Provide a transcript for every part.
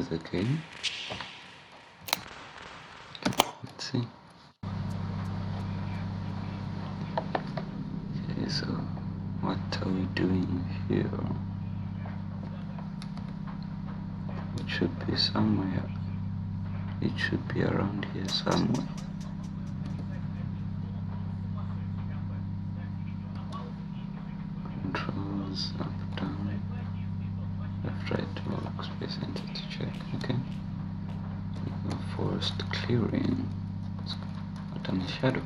is okay. Let's see. Okay, so what are we doing here? It should be somewhere. It should be around here somewhere. Controls, up, down, left, right, workspace, enter to check. Okay. Forced clearing. What on the shadow?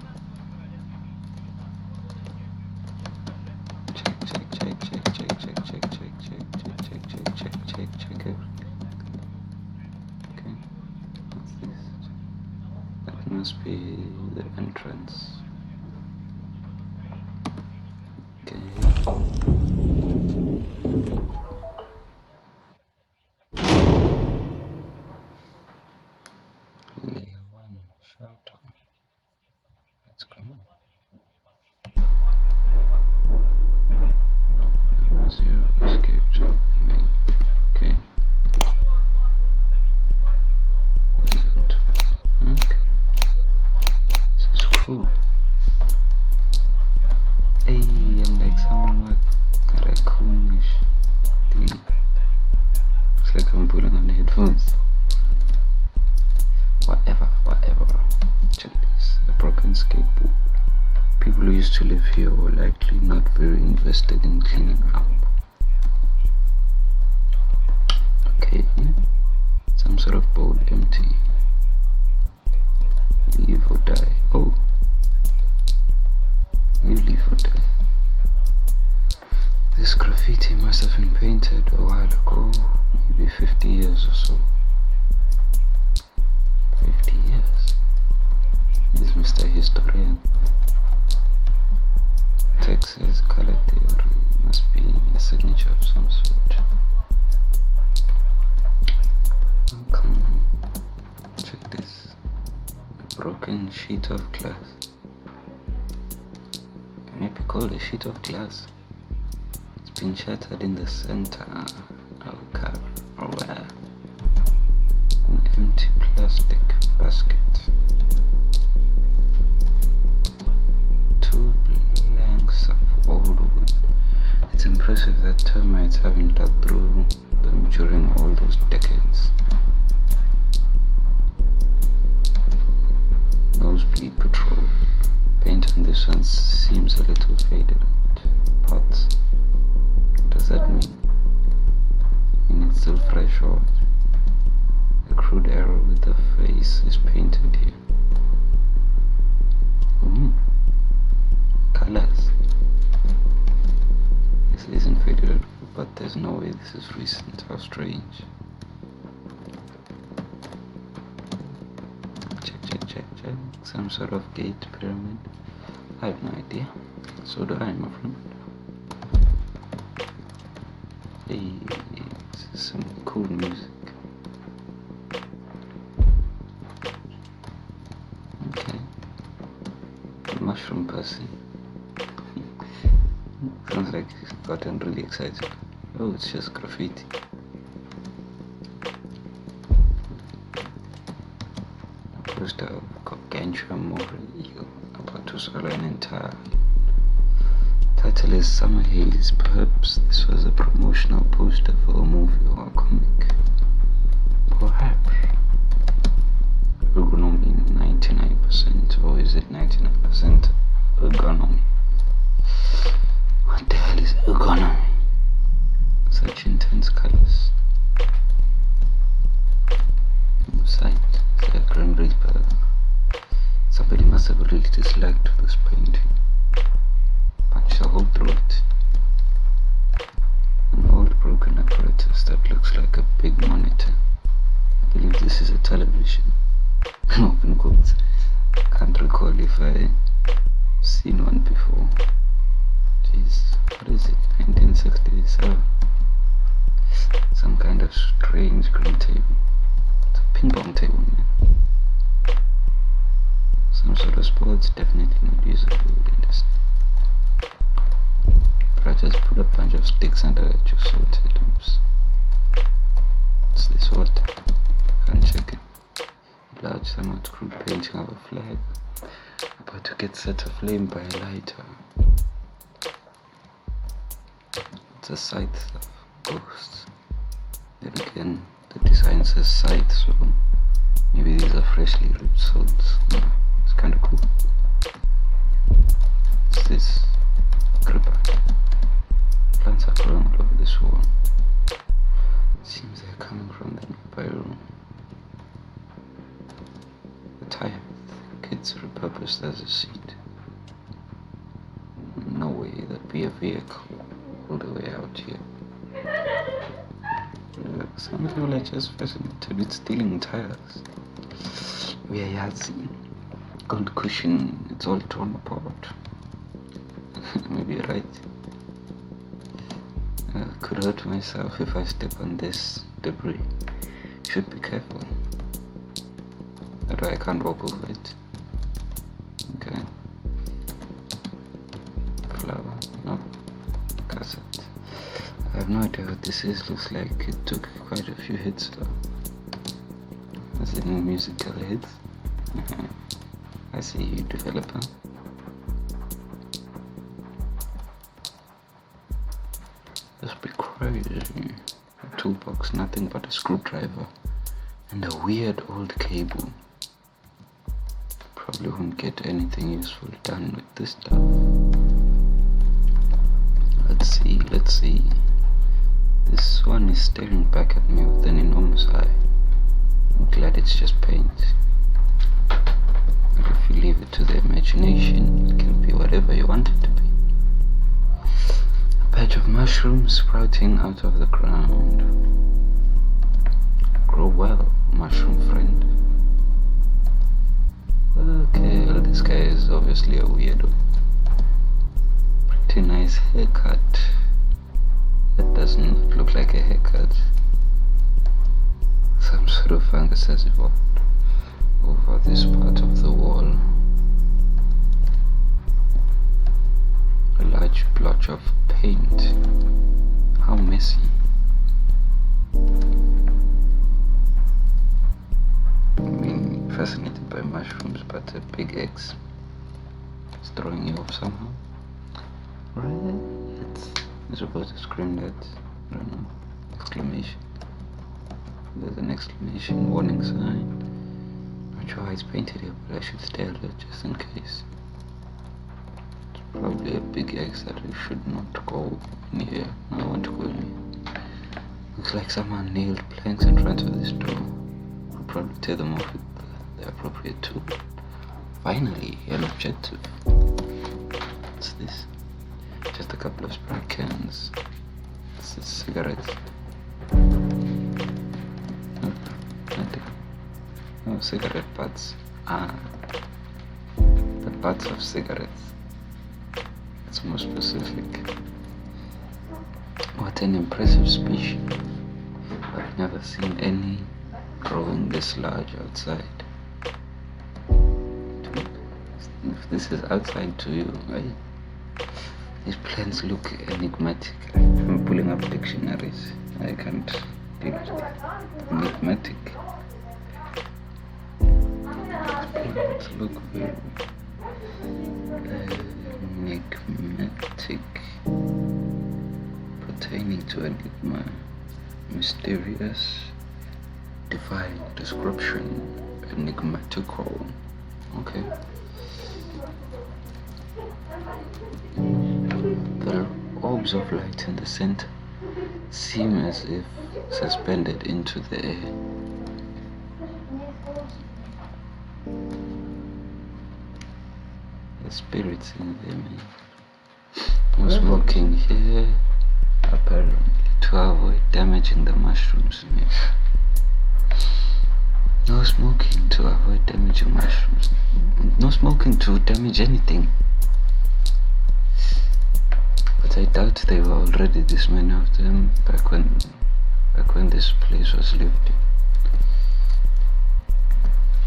Check everything. Okay. What's this? That must be the entrance. Okay. Layer 1 shelter. Let's go. Zero escape job. Okay. Okay. This is cool. Hey, I'm like someone with a raccoonish thing. Looks like I'm pulling on the headphones. Whatever. Check this. A broken skateboard. People who used to live here were likely not very invested in cleaning up. Okay. Some sort of bowl empty. Leave or die. Oh. You leave or die. This graffiti must have been painted a while ago, maybe 50 years or so. 50 years. This Mr. Historian. Text says color theory must be a signature of some sort. Come, check this. A broken sheet of glass. Can it be called a sheet of glass? It's been shattered in the center of a car or where? An empty plastic basket. Two blanks of old wood. It's impressive that termites haven't dug through them during all those decades. Nosebleed patrol. Paint on this one seems a little faded out. Pots. What does that mean? I mean it's still fresh or what? A crude arrow with the face is painted here. Colors. This isn't faded out, but there's no way this is recent. How strange. Check. Some sort of gate pyramid. I have no idea. So do I, my friend. Hey, this is some cool music. Okay. Mushroom pussy. Sounds like he's gotten really excited. Oh, it's just graffiti. Poster of gargantuan memorial about to swallow an entire. Title is Summer Haze. Perhaps this was a promotional poster for a movie or a comic. Perhaps. Ergonomy 99%, or is it 99% ergonomy? What the hell is ergonomy? Such intense colors. Sight. The Grim Reaper. Somebody must have really disliked this painting. Punched a hole through it. An old broken apparatus that looks like a big monitor. I believe this is a television. Open quotes. Can't recall if I've seen one before. Jeez, what is it? 1967. Some kind of strange green table. It's a ping pong table, man. Some sort of sports, definitely not usable in this. But I just put a bunch of sticks under it just so it helps. What's this? What? Can't check it. Large, somewhat crude painting of a flag. About to get set aflame by a lighter. It's a scythe of ghosts. Then again, the design says scythe, so maybe these are freshly ripped swords. It's kind of cool. What's this? Gripper. Plants are growing all over this wall. Seems they're coming from the nearby room. The tire gets repurposed as a seat. No way that'd be a vehicle all the way out here. Some people are just fascinated with stealing tires. We are Yazi. Gold cushion, it's all torn apart. Maybe you're right. Could hurt myself if I step on this debris. Should be careful. That way I can't walk over it. Okay. Flower. No. Cassette. I have no idea what this is. Looks like it took quite a few hits though. As in musical hits. I see you, developer. This be crazy. A toolbox, nothing but a screwdriver and a weird old cable. Probably won't get anything useful done with this stuff. Let's see. This one is staring back at me with an enormous eye. I'm glad it's just paint. But if you leave it to the imagination, it can be whatever you want it to be. A patch of mushrooms sprouting out of the ground. Grow well, mushroom friend. Okay, well, this guy is obviously a weirdo. Pretty nice haircut. That doesn't look like a haircut. Some sort of fungus has evolved over this part of the wall. A large blotch of paint. How messy. I mean, fascinated by mushrooms, but a big X is throwing you off somehow. Right? I'm supposed to scream that. I don't know. Exclamation. There's an exclamation warning sign. Not sure how it's painted here, but I should stay alert just in case. It's probably a big X that I should not go in here. No, I want to go in here. Looks like someone nailed planks in front of this door. I'll probably tear them off with the appropriate tool. Finally, an objective. What's this? Just a couple of spray cans. This is cigarettes. No, cigarette butts. The butts of cigarettes. It's more specific. What an impressive species. I've never seen any growing this large outside. If this is outside to you, right? These plants look enigmatic. I'm pulling up dictionaries. I can't deal with it. Enigmatic. Plants look very enigmatic. Pertaining to enigma. Mysterious. Defying description. Enigmatical. Okay. The orbs of light in the center seem as if suspended into the air. The spirits in there, man. No smoking here, apparently, to avoid damaging the mushrooms. No smoking to avoid damaging mushrooms. No smoking to damage anything. But I doubt there were already this many of them back when this place was lived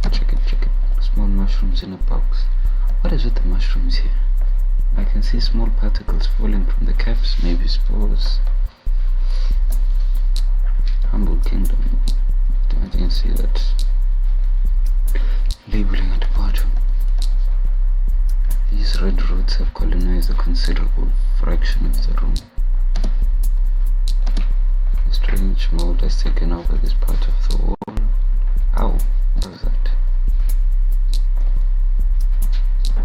in. Check it. Small mushrooms in a box. What is with the mushrooms here? I can see small particles falling from the caps, maybe spores. Humble Kingdom. I didn't see that labeling at the bottom. These red roots have colonized a considerable fraction of the room. A strange mold has taken over this part of the wall. Ow, what was that?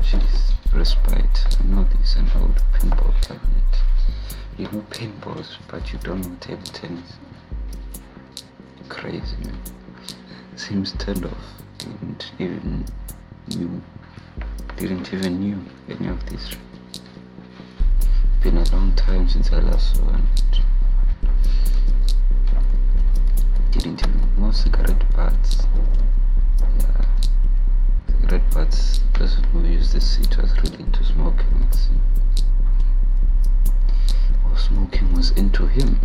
Jeez, respite. I know this, an old pinball cabinet. You know pinballs, but you don't know table tennis. Crazy, man. Seems turned off. Didn't even knew any of this. Been a long time since I last saw one. Didn't even know cigarette butts. Yeah, cigarette butts. The person who used this seat was really into smoking, let's see. Or smoking was into him.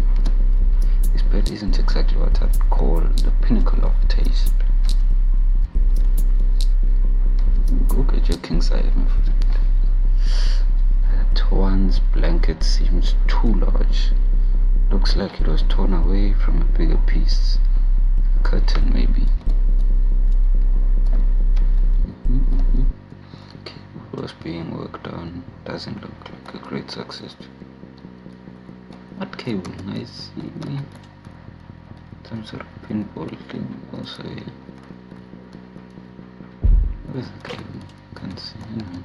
This bed isn't exactly what I'd call the pinnacle of taste. Go get your king size, my friend. That one's blanket seems too large. Looks like it was torn away from a bigger piece. A curtain, maybe. Cable was being worked on. Doesn't look like a great success. What cable? I see. Some sort of pinball thing also here. Where's the cable? Can't see. Anyway.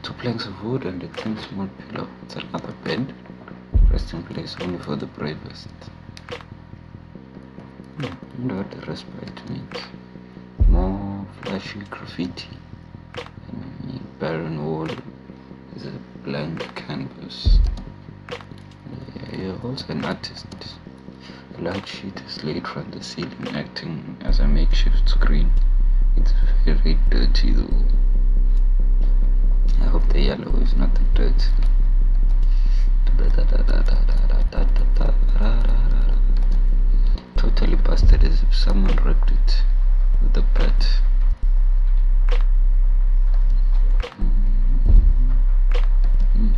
2 planks of wood and a thin small pillow. It's another bed. Resting place only for the bravest. I wonder what the respite means. More flashy graffiti. And the barren wall is a blank canvas. Yeah, you're also an artist. A large sheet is laid from the ceiling, acting as a makeshift screen. It's very dirty though. I hope the yellow is not the dirt. Totally busted, as if someone wrecked it with a bat.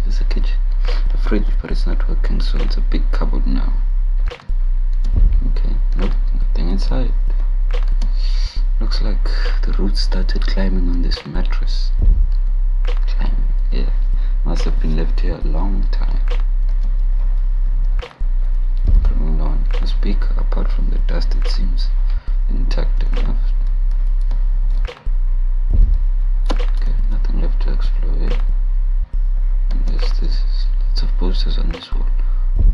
There's a kitchen. A fridge, but it's not working, so it's a big cupboard now. Okay, nope, nothing inside. Looks like the roots started climbing on this mattress. Climbing, yeah. Must have been left here a long time. Moving on. The speaker, apart from the dust, it seems intact enough. Okay, nothing left to explore here. Yes, this is lots of posters on this wall,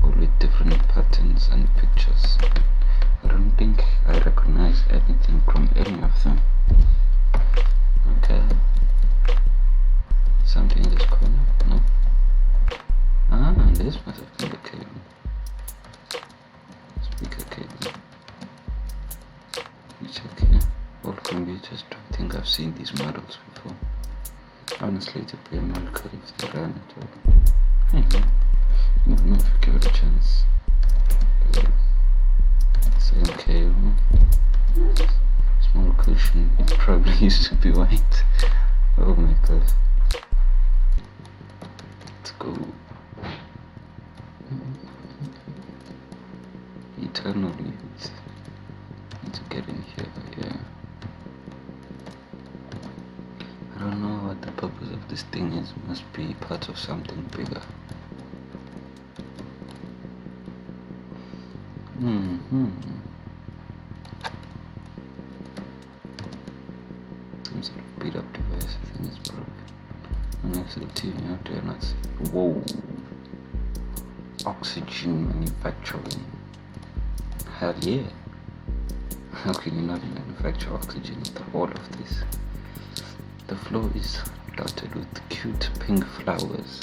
all with different patterns and pictures. I don't think I recognize anything from any of them. Okay. Something in this corner? No. Ah, this must have been the cable. Speaker cable. Let me check here. All computers, don't think I've seen these models before. Honestly, to play Malcolm if they ran it all. Anyway, never know if you give it a chance. Same cable. Small cushion. It probably used to be white. Oh my god. Let's go. Eternal youth. Need to get in here, yeah. I don't know what the purpose of this thing is. Must be part of something bigger. Some sort of beat up device. I think it's broken. Next to the TV out there, not see. Whoa. Oxygen manufacturing. Hell yeah. How can you not manufacture oxygen with all of this? The floor is dotted with cute pink flowers.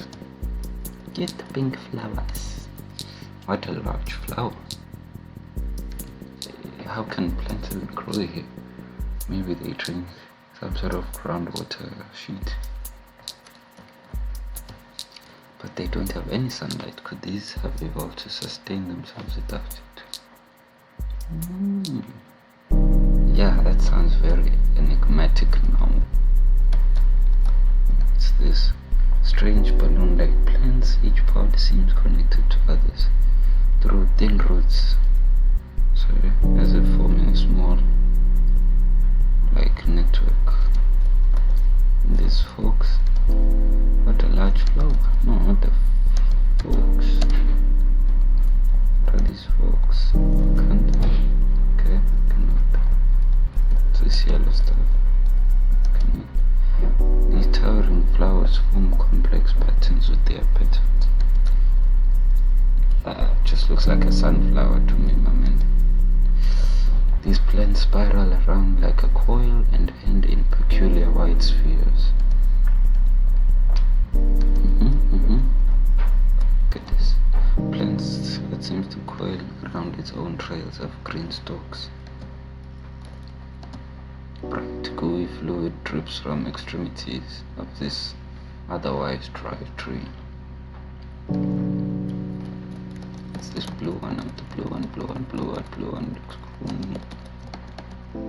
Get the pink flowers. What a large flower. How can plants even grow here? Maybe they drink some sort of groundwater sheet. But they don't have any sunlight. Could these have evolved to sustain themselves without it? Yeah, that sounds very enigmatic now. What's this? Strange balloon-like plants. Each pod seems connected to others through thin roots. So sorry, as if forming a small, like, network. These forks. What a large flower. No, what the forks. What are these forks? Can't. Okay, cannot. This yellow stuff. Cannot. These towering flowers form complex patterns with their petals. Just looks like a sunflower to me, my man. These plants spiral around like a coil and end in peculiar white spheres. Look at this. Plants that seems to coil around its own trails of green stalks. Bright gooey fluid drips from extremities of this otherwise dry tree. This blue one, the blue one looks cool.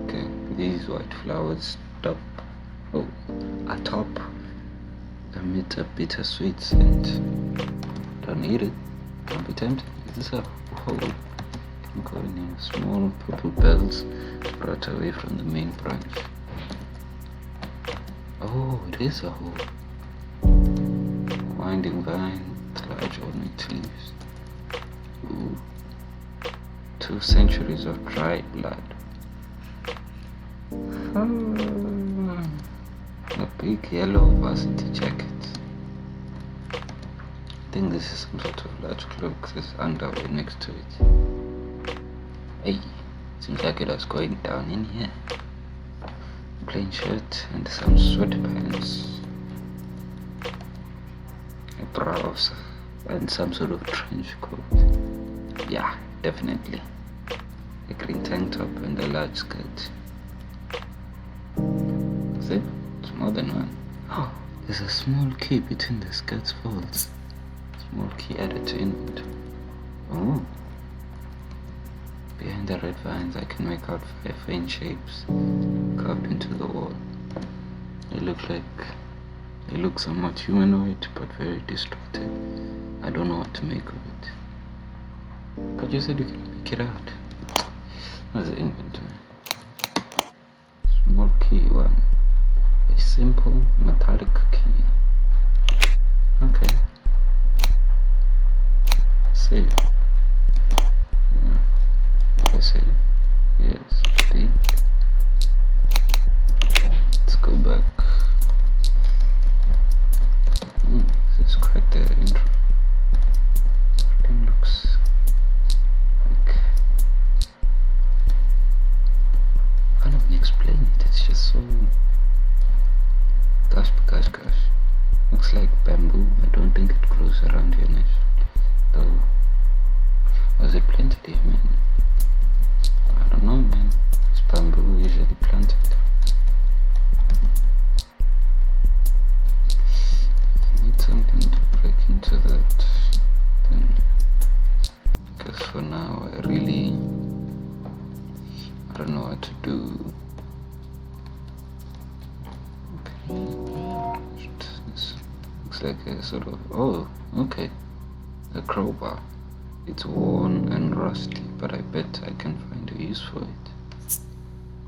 Okay, these white flowers stop atop emit a bittersweet scent. Don't eat it, don't be tempted. Is this a hole? Can go in here. Small purple bells sprout away from the main branch. Oh, it is a hole. Winding vine with large ornate leaves. Ooh. 2 centuries of dry blood. A big yellow varsity jacket. I think this is some sort of large cloak. There's underwear next to it. Hey, seems like it was going down in here. Plain shirt and some sweatpants. A blouse and some sort of trench coat. Yeah, definitely. A green tank top and a large skirt. See? It's more than one. Oh, there's a small key between the skirt's folds. Small key added to inventory. Oh. Behind the red vines I can make out 5 faint shapes carved into the wall. They look somewhat humanoid but very distorted. I don't know what to make of it. But you said you can make it out. What's the inventory? Small key 1. A simple metallic key. Okay. Save. Yeah. I save. Yes. B. Let's go back. Let's crack the intro. Everything looks like, I can't even explain it. It's just so gosh. Looks like bamboo. I don't think it grows around here naturally. Though, was it planted here, man? I don't know, man. Is bamboo usually planted? I need something to break into that thing. Because for now, I don't know what to do. Okay. This looks like a sort of, oh, okay. A crowbar. It's worn and rusty, but I bet I can find a use for it.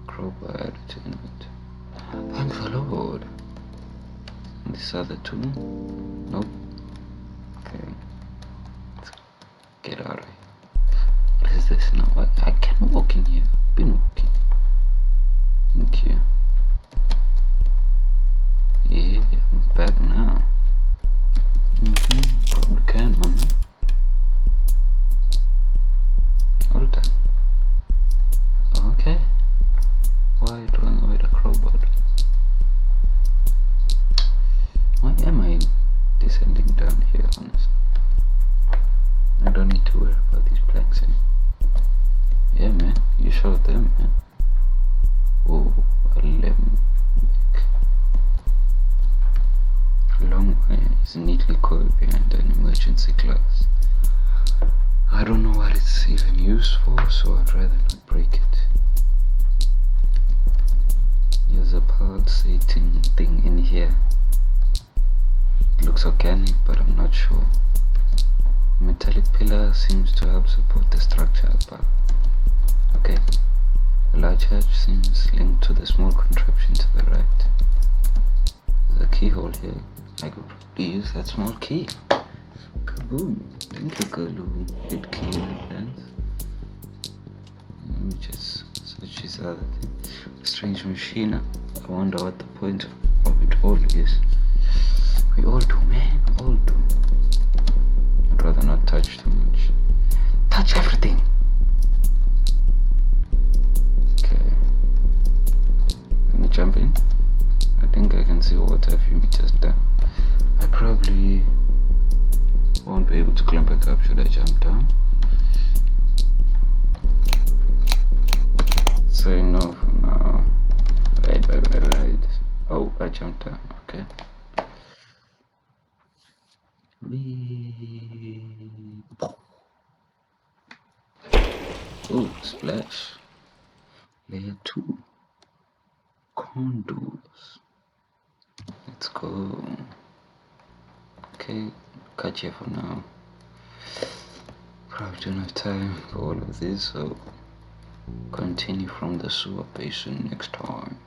Crowbar added to inventory. Thank the Lord. And this other two? Nope. Okay. Let's get out of here. What is this now? I can't walk in here. I've been walking. Thank you. Yeah, I'm back now. Probably can, man. All done. Okay. Why run away the crowbar? Why am I descending down here, honestly? I don't need to worry about these planks anymore. Yeah, man. You showed them, man. Oh, a limb. Long wire is neatly coiled behind an emergency glass. I don't know what it's even used for, so I'd rather not break it. There's a pulsating thing in here. It looks organic, but I'm not sure. A metallic pillar seems to help support the structure above. Okay, the large hatch seems linked to the small contraption to the right. There's a keyhole here. I could probably use that small key. Kaboom! Thank you, girl who hid key in advance. Let me just search this other thing. A strange machine. I wonder what the point of it all is. We all do, man. We all do. I'd rather not touch too much. Touch everything! Okay. Let me jump in. I think I can see water a few meters down. I probably won't be able to climb back up should I jump down. Say no for now. Wait. Oh, I jumped down. Okay. Oh, splash. Layer 2. Condos. Let's go. Okay, catch here for now. Probably don't have time for all of this, so continue from the sewer basin next time.